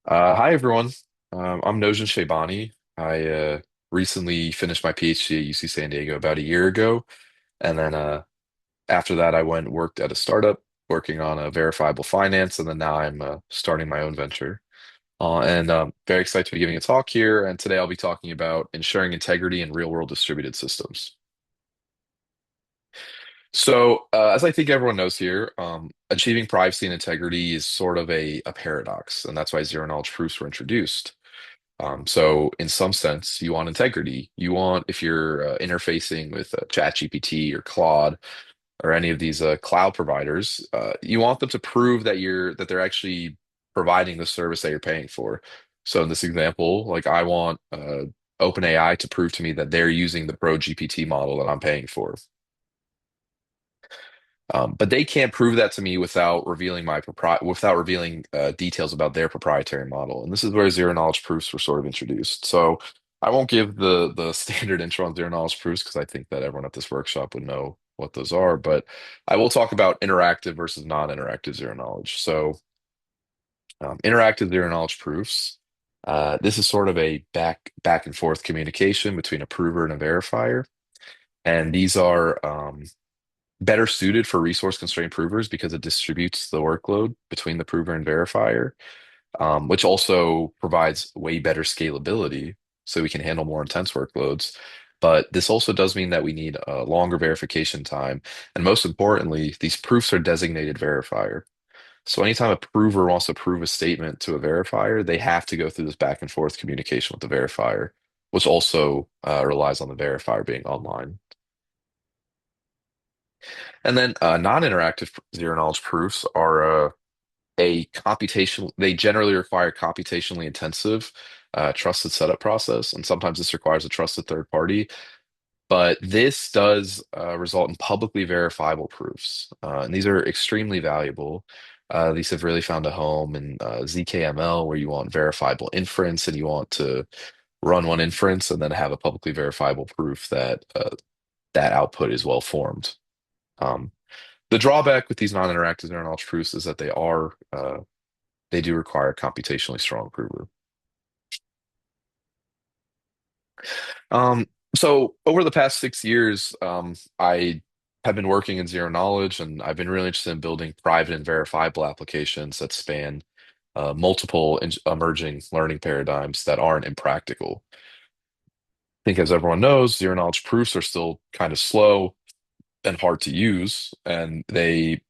Hi everyone. I'm Nojan Sheybani. I recently finished my PhD at UC San Diego about a year ago, and then after that, I went and worked at a startup working on a verifiable finance, and then now I'm starting my own venture. And Very excited to be giving a talk here. And today I'll be talking about ensuring integrity in real-world distributed systems. As I think everyone knows here, achieving privacy and integrity is sort of a paradox, and that's why zero-knowledge proofs were introduced. In some sense, you want integrity. You want, if you're interfacing with ChatGPT or Claude or any of these cloud providers, you want them to prove that they're actually providing the service that you're paying for. So in this example, like I want OpenAI to prove to me that they're using the Pro GPT model that I'm paying for. But they can't prove that to me without revealing details about their proprietary model. And this is where zero knowledge proofs were sort of introduced. So I won't give the standard intro on zero knowledge proofs because I think that everyone at this workshop would know what those are. But I will talk about interactive versus non-interactive zero knowledge. Interactive zero knowledge proofs. This is sort of a back and forth communication between a prover and a verifier. And these are better suited for resource constrained provers because it distributes the workload between the prover and verifier, which also provides way better scalability so we can handle more intense workloads. But this also does mean that we need a longer verification time. And most importantly, these proofs are designated verifier. So anytime a prover wants to prove a statement to a verifier, they have to go through this back and forth communication with the verifier, which also relies on the verifier being online. And then non-interactive zero knowledge proofs are they generally require computationally intensive, trusted setup process. And sometimes this requires a trusted third party. But this does result in publicly verifiable proofs. And these are extremely valuable. These have really found a home in ZKML where you want verifiable inference and you want to run one inference and then have a publicly verifiable proof that that output is well formed. Um, the drawback with these non-interactive neural knowledge proofs is that they do require a computationally strong prover. Um, so over the past 6 years, I have been working in zero knowledge, and I've been really interested in building private and verifiable applications that span multiple emerging learning paradigms that aren't impractical. I think, as everyone knows, zero knowledge proofs are still kind of slow and hard to use, and they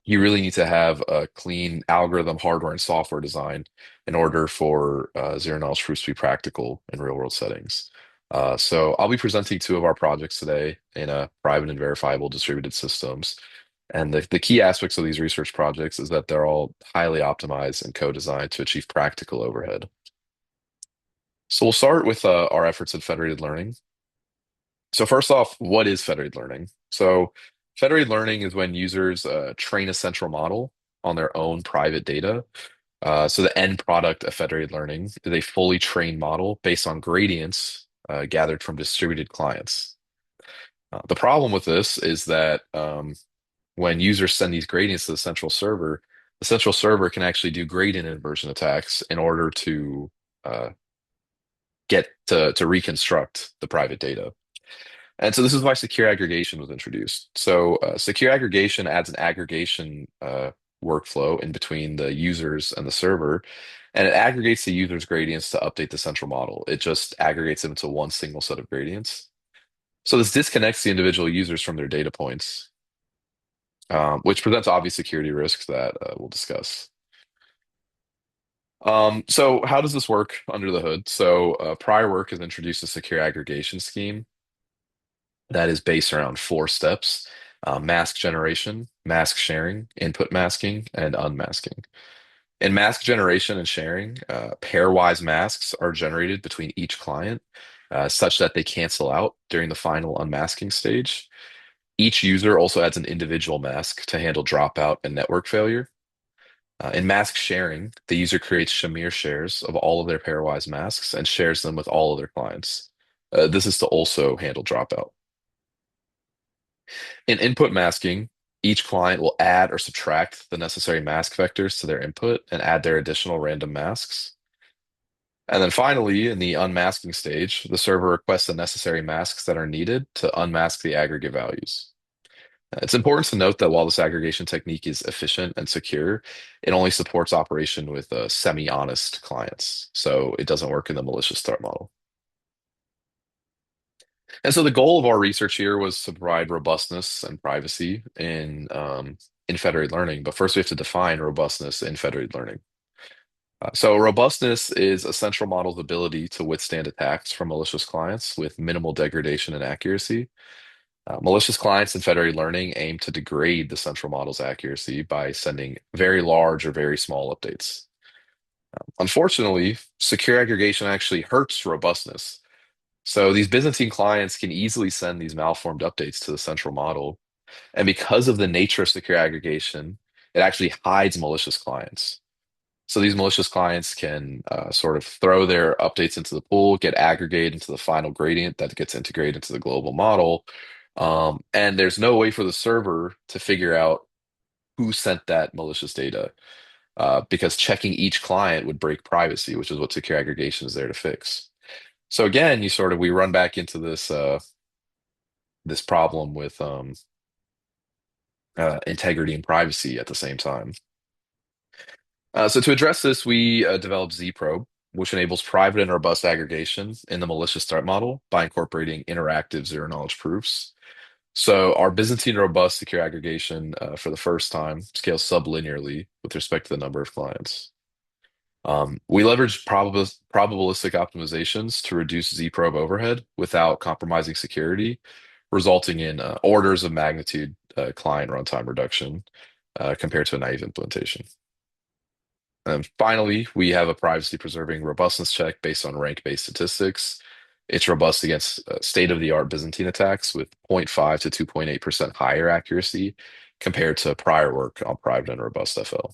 you really need to have a clean algorithm, hardware, and software design in order for zero knowledge proofs to be practical in real world settings. So I'll be presenting two of our projects today in a private and verifiable distributed systems. And the key aspects of these research projects is that they're all highly optimized and co-designed to achieve practical overhead. So we'll start with our efforts in federated learning. So first off, what is federated learning? So federated learning is when users train a central model on their own private data. So the end product of federated learning is a fully trained model based on gradients gathered from distributed clients. The problem with this is that when users send these gradients to the central server can actually do gradient inversion attacks in order to uh, get to reconstruct the private data. And so this is why secure aggregation was introduced. Secure aggregation adds an aggregation workflow in between the users and the server, and it aggregates the user's gradients to update the central model. It just aggregates them into one single set of gradients. So this disconnects the individual users from their data points, which presents obvious security risks that we'll discuss. So how does this work under the hood? Prior work has introduced a secure aggregation scheme that is based around four steps: mask generation, mask sharing, input masking, and unmasking. In mask generation and sharing, pairwise masks are generated between each client such that they cancel out during the final unmasking stage. Each user also adds an individual mask to handle dropout and network failure. In mask sharing, the user creates Shamir shares of all of their pairwise masks and shares them with all of their clients. This is to also handle dropout. In input masking, Each client will add or subtract the necessary mask vectors to their input and add their additional random masks. And then finally, in the unmasking stage, the server requests the necessary masks that are needed to unmask the aggregate values. It's important to note that while this aggregation technique is efficient and secure, it only supports operation with semi-honest clients. So it doesn't work in the malicious threat model. And so the goal of our research here was to provide robustness and privacy in federated learning. But first, we have to define robustness in federated learning. So robustness is a central model's ability to withstand attacks from malicious clients with minimal degradation and accuracy. Malicious clients in federated learning aim to degrade the central model's accuracy by sending very large or very small updates. Unfortunately, secure aggregation actually hurts robustness. So these Byzantine clients can easily send these malformed updates to the central model. And because of the nature of secure aggregation, it actually hides malicious clients. So these malicious clients can sort of throw their updates into the pool, get aggregated into the final gradient that gets integrated into the global model. And there's no way for the server to figure out who sent that malicious data because checking each client would break privacy, which is what secure aggregation is there to fix. So again, we run back into this problem with integrity and privacy at the same time. So to address this, we developed zprobe, which enables private and robust aggregation in the malicious threat model by incorporating interactive zero-knowledge proofs. So our Byzantine robust secure aggregation for the first time scales sublinearly with respect to the number of clients. We leverage probabilistic optimizations to reduce zprobe overhead without compromising security, resulting in orders of magnitude client runtime reduction compared to a naive implementation. And finally, we have a privacy-preserving robustness check based on rank-based statistics. It's robust against state-of-the-art Byzantine attacks with 0.5 to 2.8% higher accuracy compared to prior work on private and robust FL.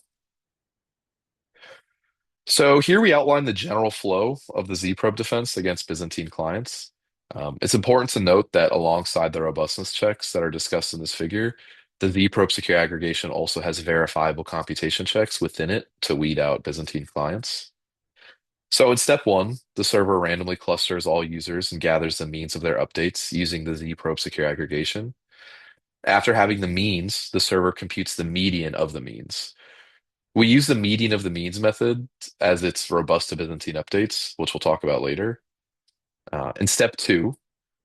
So here we outline the general flow of the zprobe defense against Byzantine clients. It's important to note that alongside the robustness checks that are discussed in this figure, the zprobe secure aggregation also has verifiable computation checks within it to weed out Byzantine clients. So in step one, the server randomly clusters all users and gathers the means of their updates using the zprobe secure aggregation. After having the means, the server computes the median of the means. We use the median of the means method as it's robust to Byzantine updates, which we'll talk about later. In step two,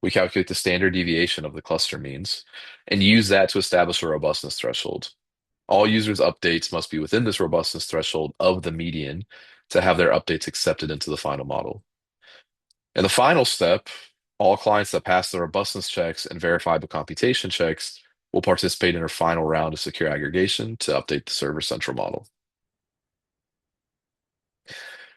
we calculate the standard deviation of the cluster means and use that to establish a robustness threshold. All users' updates must be within this robustness threshold of the median to have their updates accepted into the final model. In the final step, all clients that pass the robustness checks and verifiable computation checks will participate in our final round of secure aggregation to update the server central model.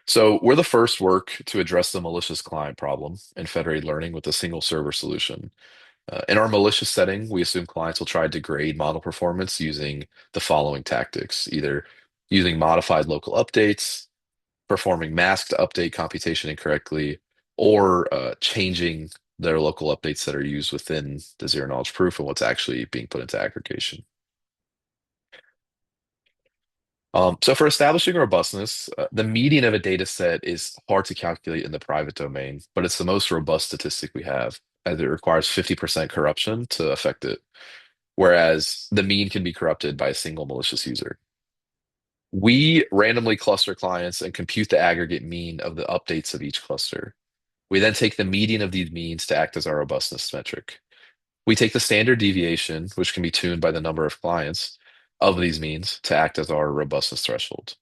So we're the first work to address the malicious client problem in federated learning with a single server solution. In our malicious setting, we assume clients will try to degrade model performance using the following tactics, either using modified local updates, performing masked update computation incorrectly, or changing their local updates that are used within the zero knowledge proof and what's actually being put into aggregation. So for establishing robustness, the median of a data set is hard to calculate in the private domain, but it's the most robust statistic we have, as it requires 50% corruption to affect it, whereas the mean can be corrupted by a single malicious user. We randomly cluster clients and compute the aggregate mean of the updates of each cluster. We then take the median of these means to act as our robustness metric. We take the standard deviation, which can be tuned by the number of clients of these means to act as our robustness threshold.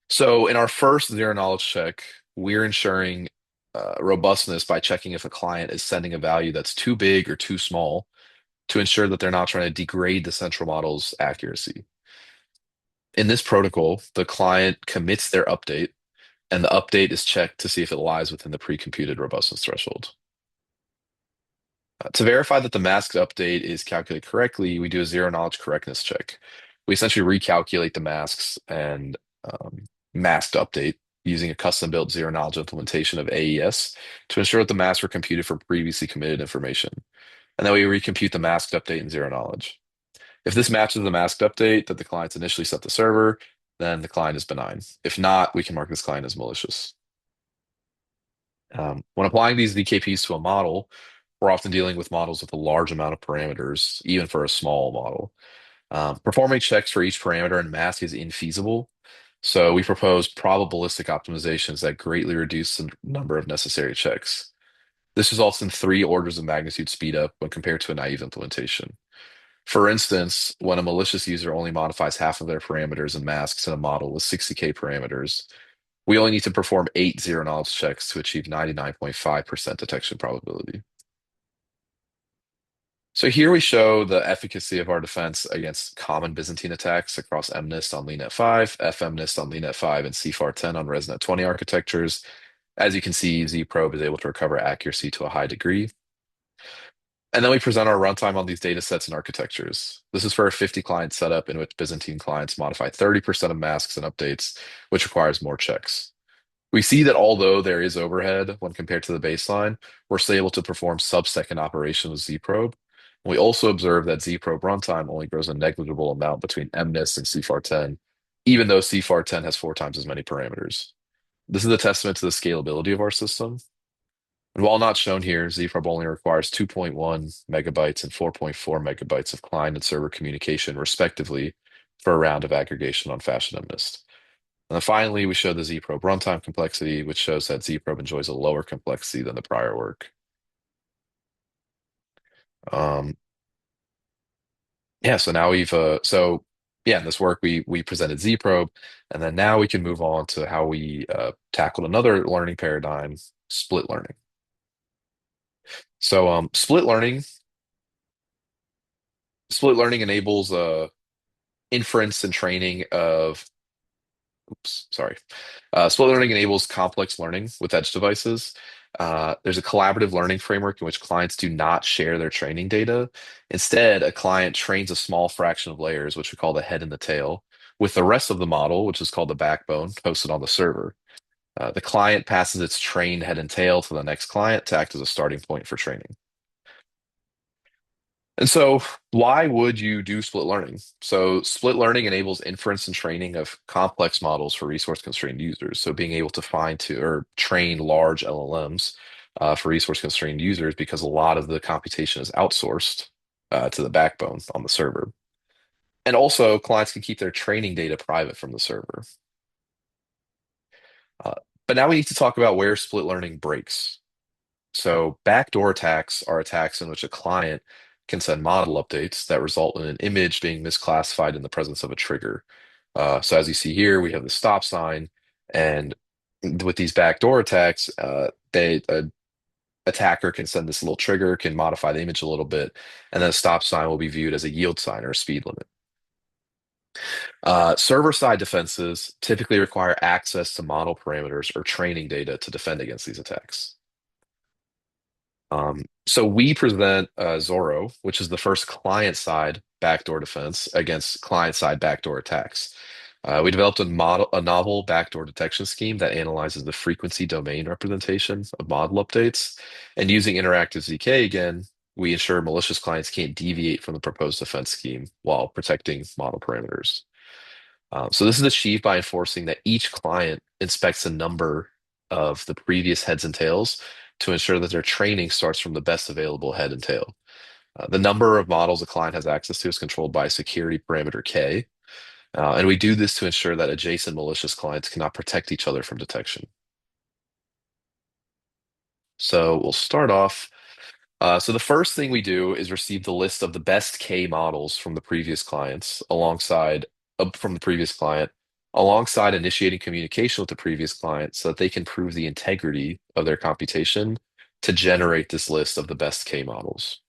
So in our first zero knowledge check, we're ensuring robustness by checking if a client is sending a value that's too big or too small to ensure that they're not trying to degrade the central model's accuracy. In this protocol, the client commits their update, and the update is checked to see if it lies within the pre-computed robustness threshold. To verify that the masked update is calculated correctly, we do a zero knowledge correctness check. We essentially recalculate the masks and masked update using a custom built zero knowledge implementation of AES to ensure that the masks were computed for previously committed information. And then we recompute the masked update in zero knowledge. If this matches the masked update that the client's initially set the server, then the client is benign. If not, we can mark this client as malicious. When applying these DKPs to a model, we're often dealing with models with a large amount of parameters, even for a small model. Performing checks for each parameter and mask is infeasible. So we propose probabilistic optimizations that greatly reduce the number of necessary checks. This results in 3 orders of magnitude speed up when compared to a naive implementation. For instance, when a malicious user only modifies half of their parameters and masks in a model with 60K parameters, we only need to perform 8 zero-knowledge checks to achieve 99.5% detection probability. So here we show the efficacy of our defense against common Byzantine attacks across MNIST on LeanNet 5, FMNIST on LeanNet 5, and CFAR 10 on ResNet 20 architectures. As you can see, zprobe is able to recover accuracy to a high degree. And then we present our runtime on these data sets and architectures. This is for a 50 client setup in which Byzantine clients modify 30% of masks and updates, which requires more checks. We see that although there is overhead when compared to the baseline, we're still able to perform sub-second operation with zprobe. We also observe that zprobe runtime only grows a negligible amount between MNIST and CFAR 10, even though CFAR 10 has 4 times as many parameters. This is a testament to the scalability of our system. And while not shown here, zprobe only requires 2.1 megabytes and 4.4 megabytes of client and server communication, respectively, for a round of aggregation on Fashion MNIST. And then finally, we show the zprobe runtime complexity, which shows that zprobe enjoys a lower complexity than the prior work. Um, yeah, so now in this work we presented zprobe, and then now we can move on to how we tackled another learning paradigm, split learning. So split learning enables inference and training of oops, sorry. Split learning enables complex learning with edge devices. There's a collaborative learning framework in which clients do not share their training data. Instead, a client trains a small fraction of layers, which we call the head and the tail, with the rest of the model, which is called the backbone, hosted on the server. The client passes its trained head and tail to the next client to act as a starting point for training. And so, why would you do split learning? So, split learning enables inference and training of complex models for resource constrained users. So, being able to find to or train large LLMs for resource constrained users because a lot of the computation is outsourced to the backbone on the server. And also, clients can keep their training data private from the server. Uh, but now we need to talk about where split learning breaks. So backdoor attacks are attacks in which a client can send model updates that result in an image being misclassified in the presence of a trigger. So as you see here, we have the stop sign, and with these backdoor attacks, they attacker can send this little trigger, can modify the image a little bit, and then a stop sign will be viewed as a yield sign or a speed limit. Server-side defenses typically require access to model parameters or training data to defend against these attacks. So we present Zorro, which is the first client-side backdoor defense against client-side backdoor attacks. We developed a novel backdoor detection scheme that analyzes the frequency domain representation of model updates. And using interactive ZK again, we ensure malicious clients can't deviate from the proposed defense scheme while protecting model parameters. So this is achieved by enforcing that each client inspects a number of the previous heads and tails to ensure that their training starts from the best available head and tail. The number of models a client has access to is controlled by a security parameter K, and we do this to ensure that adjacent malicious clients cannot protect each other from detection. So we'll start off. So the first thing we do is receive the list of the best K models from the previous clients from the previous client, alongside initiating communication with the previous client so that they can prove the integrity of their computation to generate this list of the best K models.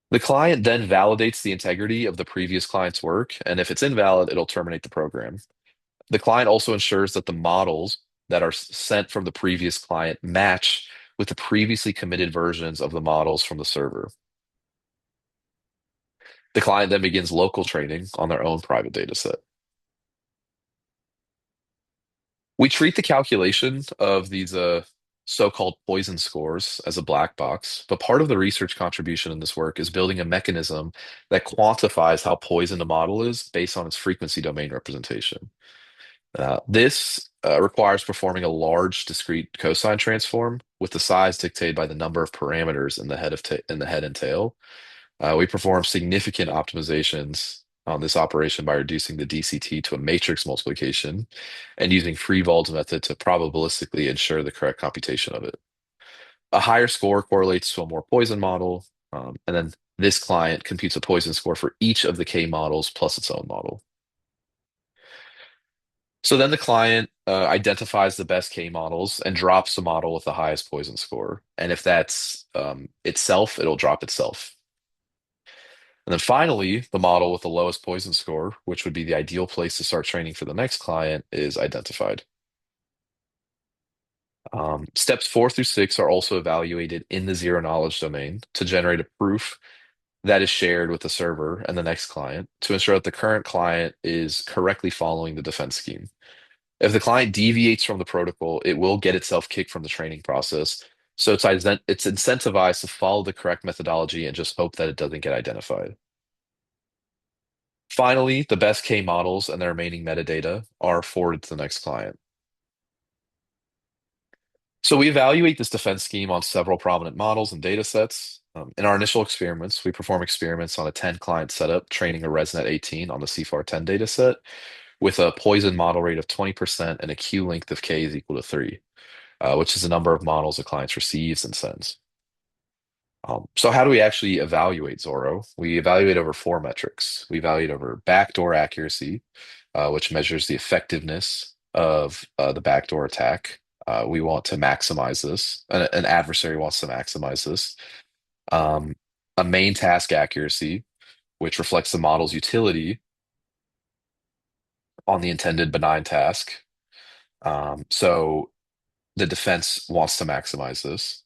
The client then validates the integrity of the previous client's work, and if it's invalid, it'll terminate the program. The client also ensures that the models that are sent from the previous client match with the previously committed versions of the models from the server. The client then begins local training on their own private data set. We treat the calculation of these so-called poison scores as a black box, but part of the research contribution in this work is building a mechanism that quantifies how poisoned a model is based on its frequency domain representation. This requires performing a large discrete cosine transform with the size dictated by the number of parameters in the in the head and tail. We perform significant optimizations on this operation by reducing the DCT to a matrix multiplication and using Friedwald's method to probabilistically ensure the correct computation of it. A higher score correlates to a more poison model, and then this client computes a poison score for each of the K models plus its own model. So then the client identifies the best K models and drops the model with the highest poison score. And if that's itself, it'll drop itself. And then finally, the model with the lowest poison score, which would be the ideal place to start training for the next client, is identified. Steps 4 through 6 are also evaluated in the zero knowledge domain to generate a proof that is shared with the server and the next client to ensure that the current client is correctly following the defense scheme. If the client deviates from the protocol, it will get itself kicked from the training process. So it's incentivized to follow the correct methodology and just hope that it doesn't get identified. Finally, the best K models and their remaining metadata are forwarded to the next client. So we evaluate this defense scheme on several prominent models and data sets. In our initial experiments, we perform experiments on a 10 client setup, training a ResNet 18 on the CFAR 10 data set with a poison model rate of 20% and a Q length of K is equal to 3, which is the number of models the client receives and sends. So how do we actually evaluate Zorro? We evaluate over 4 metrics. We evaluate over backdoor accuracy, which measures the effectiveness of the backdoor attack. We want to maximize this. An adversary wants to maximize this. Um, a main task accuracy, which reflects the model's utility on the intended benign task. So the defense wants to maximize this.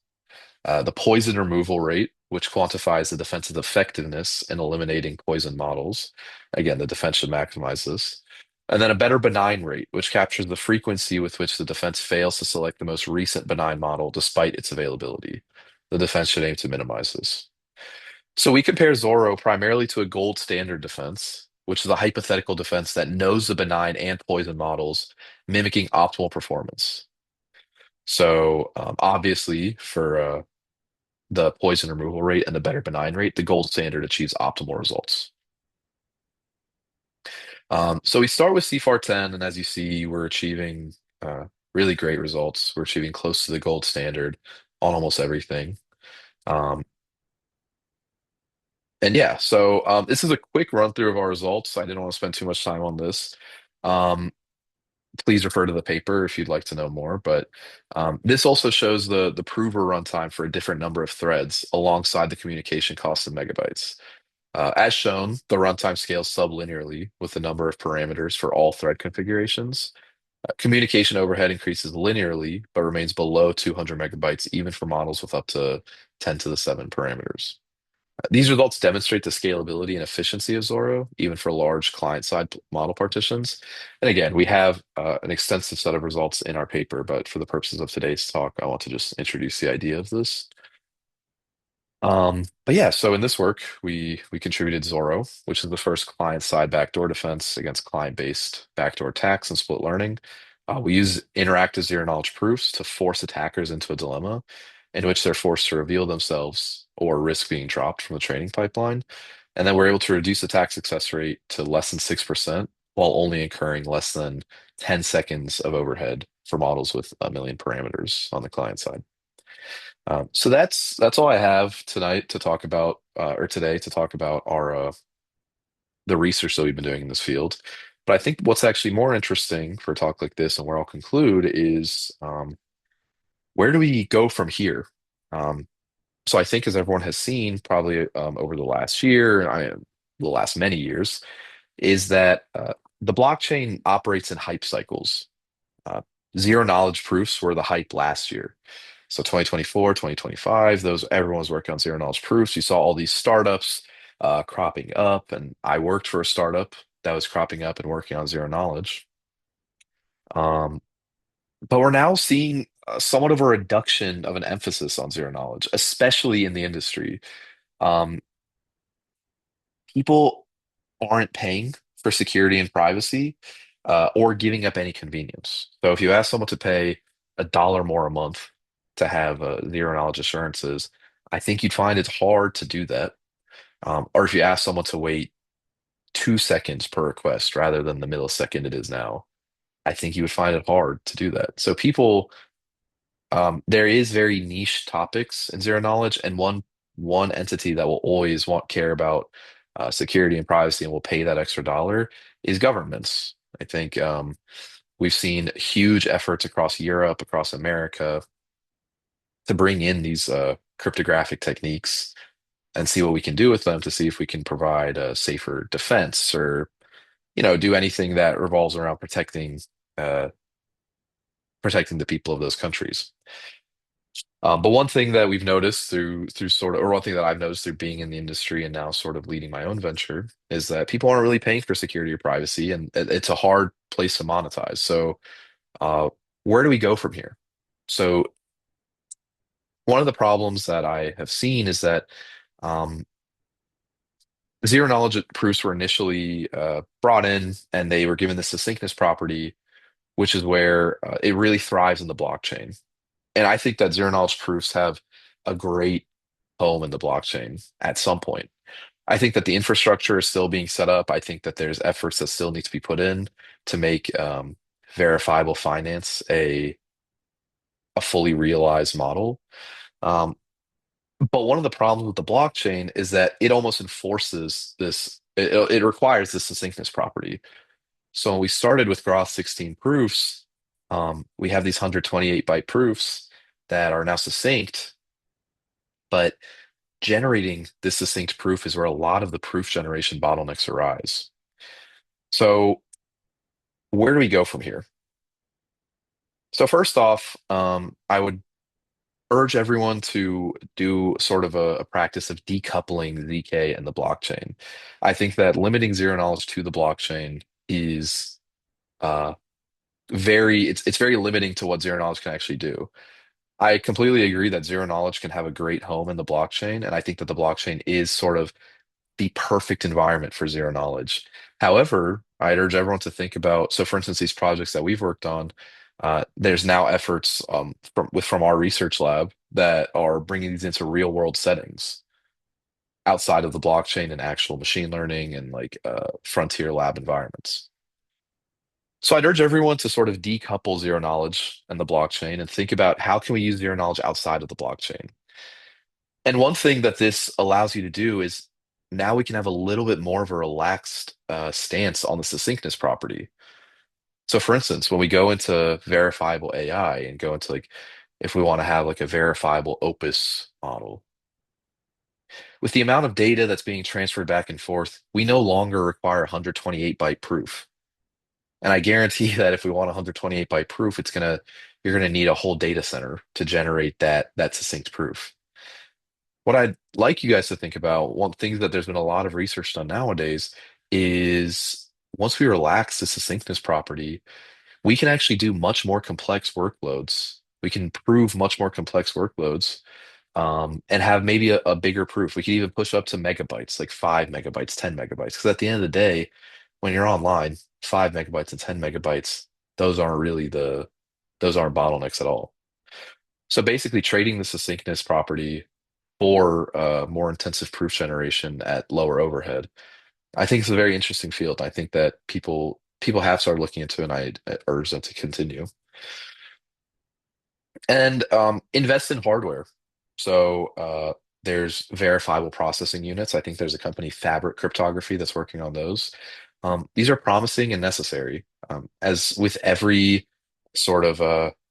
The poison removal rate, which quantifies the defense's effectiveness in eliminating poison models. Again, the defense should maximize this. And then a better benign rate, which captures the frequency with which the defense fails to select the most recent benign model despite its availability. The defense should aim to minimize this. So we compare Zorro primarily to a gold standard defense, which is a hypothetical defense that knows the benign and poison models, mimicking optimal performance. So obviously, for the poison removal rate and the better benign rate, the gold standard achieves optimal results. So we start with CFAR 10, and as you see, we're achieving really great results. We're achieving close to the gold standard on almost everything. Um, and yeah, so this is a quick run through of our results. I didn't want to spend too much time on this. Um, please refer to the paper if you'd like to know more. But this also shows the prover runtime for a different number of threads alongside the communication cost in megabytes. As shown, the runtime scales sublinearly with the number of parameters for all thread configurations. Communication overhead increases linearly, but remains below 200 megabytes even for models with up to 10 to the 7 parameters. These results demonstrate the scalability and efficiency of Zorro, even for large client-side model partitions. And again, we have an extensive set of results in our paper, but for the purposes of today's talk, I want to just introduce the idea of this. But yeah, so in this work, we contributed Zorro, which is the first client-side backdoor defense against client-based backdoor attacks and split learning. We use interactive zero-knowledge proofs to force attackers into a dilemma in which they're forced to reveal themselves or risk being dropped from the training pipeline. And then we're able to reduce attack success rate to less than 6% while only incurring less than 10 seconds of overhead for models with a million parameters on the client side. So that's all I have tonight to talk about, or today to talk about our the research that we've been doing in this field. But I think what's actually more interesting for a talk like this, and where I'll conclude, is where do we go from here? Um, so I think, as everyone has seen, probably over the last year, the last many years, is that the blockchain operates in hype cycles. Uh, Zero knowledge proofs were the hype last year. So 2024, 2025, those everyone was working on zero knowledge proofs. You saw all these startups cropping up, and I worked for a startup that was cropping up and working on zero knowledge. Um, but we're now seeing somewhat of a reduction of an emphasis on zero knowledge, especially in the industry. Um, People aren't paying for security and privacy, or giving up any convenience. So if you ask someone to pay $1 more a month to have zero knowledge assurances, I think you'd find it's hard to do that. Or if you ask someone to wait 2 seconds per request rather than the millisecond it is now, I think you would find it hard to do that. So people, there is very niche topics in zero knowledge, and one entity that will always want care about security and privacy and will pay that extra dollar is governments. I think we've seen huge efforts across Europe, across America, to bring in these cryptographic techniques and see what we can do with them to see if we can provide a safer defense or do anything that revolves around uh, protecting the people of those countries. But one thing that we've noticed through sort of, or one thing that I've noticed through being in the industry and now sort of leading my own venture is that people aren't really paying for security or privacy, and it's a hard place to monetize. So, uh, where do we go from here? So, one of the problems that I have seen is that um, zero knowledge proofs were initially brought in, and they were given the succinctness property, which is where it really thrives in the blockchain. And I think that zero knowledge proofs have a great home in the blockchain at some point. I think that the infrastructure is still being set up. I think that there's efforts that still need to be put in to make verifiable finance a fully realized model. Um, but one of the problems with the blockchain is that it almost enforces this. It requires this succinctness property. So when we started with Groth 16 proofs, we have these 128 byte proofs that are now succinct, but generating this succinct proof is where a lot of the proof generation bottlenecks arise. So where do we go from here? So first off, I would urge everyone to do sort of a practice of decoupling ZK and the blockchain. I think that limiting zero knowledge to the blockchain is uh, it's very limiting to what zero knowledge can actually do. I completely agree that zero knowledge can have a great home in the blockchain, and I think that the blockchain is sort of the perfect environment for zero knowledge. However, I'd urge everyone to think about, so for instance, these projects that we've worked on, there's now efforts from our research lab that are bringing these into real world settings outside of the blockchain and actual machine learning and like frontier lab environments. So I'd urge everyone to sort of decouple zero knowledge and the blockchain and think about how can we use zero knowledge outside of the blockchain. And one thing that this allows you to do is now we can have a little bit more of a relaxed stance on the succinctness property. So, for instance, when we go into verifiable AI and go into like, if we want to have like a verifiable Opus model, with the amount of data that's being transferred back and forth, we no longer require 128 byte proof. And I guarantee that if we want 128 byte proof, you're gonna need a whole data center to generate that succinct proof. What I'd like you guys to think about, one thing that there's been a lot of research done nowadays is once we relax the succinctness property, we can actually do much more complex workloads. We can prove much more complex workloads and have maybe a bigger proof. We could even push up to megabytes, like 5 megabytes, 10 megabytes. Because at the end of the day, when you're online, 5 megabytes and 10 megabytes, those aren't really those aren't bottlenecks at all. So basically, trading the succinctness property for more intensive proof generation at lower overhead. I think it's a very interesting field. I think that people have started looking into it, and I urge them to continue. And invest in hardware. So there's verifiable processing units. I think there's a company, Fabric Cryptography, that's working on those. These are promising and necessary. As with every sort of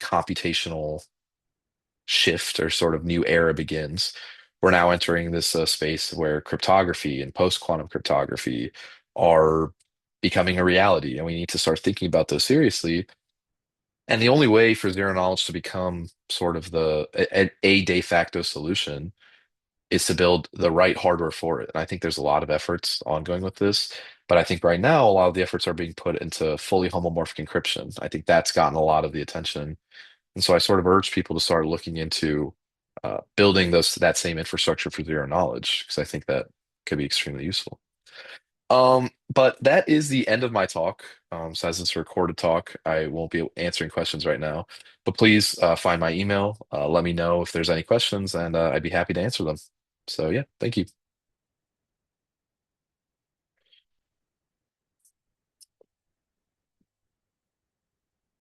computational shift or sort of new era begins, we're now entering this space where cryptography and post-quantum cryptography are becoming a reality, and we need to start thinking about those seriously. And the only way for zero knowledge to become sort of a de facto solution is to build the right hardware for it. And I think there's a lot of efforts ongoing with this. But I think right now, a lot of the efforts are being put into fully homomorphic encryption. I think that's gotten a lot of the attention. And so I sort of urge people to start looking into building that same infrastructure for zero knowledge because I think that could be extremely useful. But that is the end of my talk. So as it's a recorded talk, I won't be answering questions right now. But please find my email. Let me know if there's any questions, and I'd be happy to answer them. So yeah, thank you.